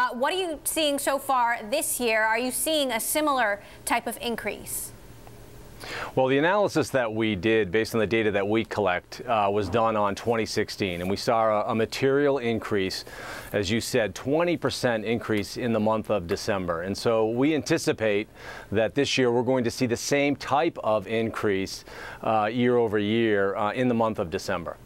What are you seeing so far this year? Are you seeing a similar type of increase? Well, the analysis that we did based on the data that we collect was done on 2016, and we saw a material increase, as you said, 20% increase in the month of December. And so we anticipate that this year we're going to see the same type of increase year over year in the month of December.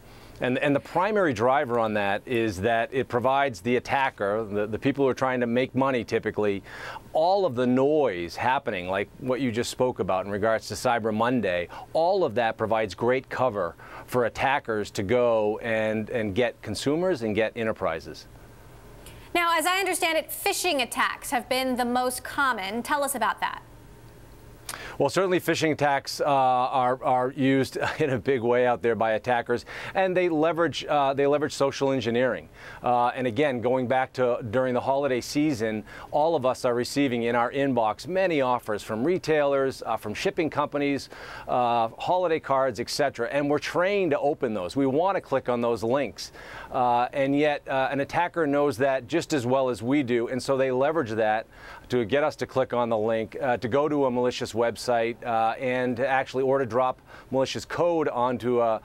And the primary driver on that is that it provides the attacker, the people who are trying to make money typically, all of the noise happening, like what you just spoke about in regards to Cyber Monday, all of that provides great cover for attackers to go and get consumers and get enterprises. Now, as I understand it, phishing attacks have been the most common. Tell us about that. Well, certainly phishing attacks are used in a big way out there by attackers, and they leverage social engineering. And again, going back to during the holiday season, all of us are receiving in our inbox many offers from retailers, from shipping companies, holiday cards, etc. And we're trained to open those. We want to click on those links, and yet an attacker knows that just as well as we do, and so they leverage that to get us to click on the link, to go to a malicious website, and actually or to drop malicious code onto an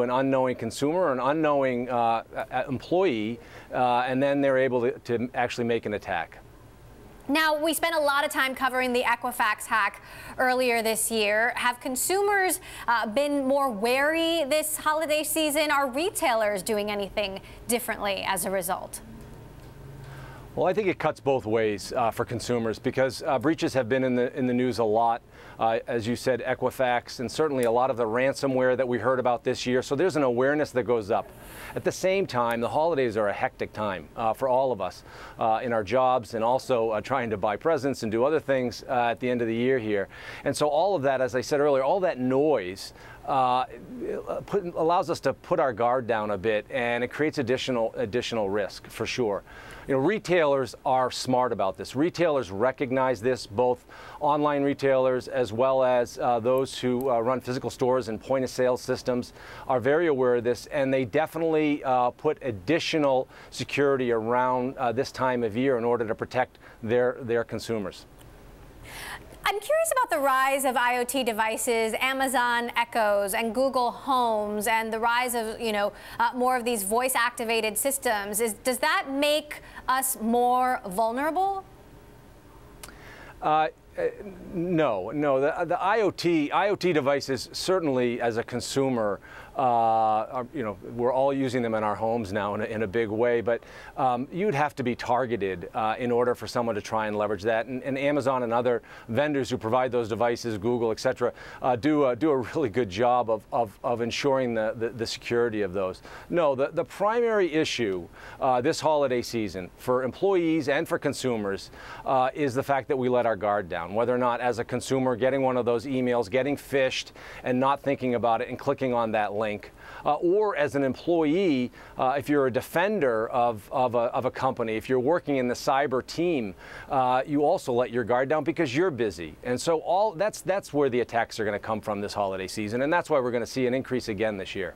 unknowing consumer or an unknowing employee, and then they're able to actually make an attack. Now, we spent a lot of time covering the Equifax hack earlier this year. Have consumers been more wary this holiday season? Are retailers doing anything differently as a result? Well, I think it cuts both ways for consumers, because breaches have been in the news a lot. As you said, Equifax, and certainly a lot of the ransomware that we heard about this year. So there's an awareness that goes up. At the same time, the holidays are a hectic time for all of us in our jobs, and also trying to buy presents and do other things at the end of the year here. And so all of that, as I said earlier, all that noise allows us to put our guard down a bit, and it creates additional risk for sure. You know, retailers are smart about this. Retailers recognize this, both online retailers as well as those who run physical stores and point-of-sale systems are very aware of this, and they definitely put additional security around this time of year in order to protect their consumers. I'm curious about the rise of IoT devices, Amazon Echoes and Google Homes, and the rise of, more of these voice-activated systems. Does that make us more vulnerable? No. The IoT devices, certainly as a consumer, we're all using them in our homes now in a big way, but you'd have to be targeted in order for someone to try and leverage that. And Amazon and other vendors who provide those devices, Google, etc., do a really good job of ensuring the security of those. No, the primary issue this holiday season for employees and for consumers is the fact that we let our guard down. Whether or not, as a consumer, getting one of those emails, getting phished, and not thinking about it and clicking on that link, or as an employee, if you're a defender of a company, if you're working in the cyber team, you also let your guard down because you're busy. And so that's where the attacks are going to come from this holiday season, and that's why we're going to see an increase again this year.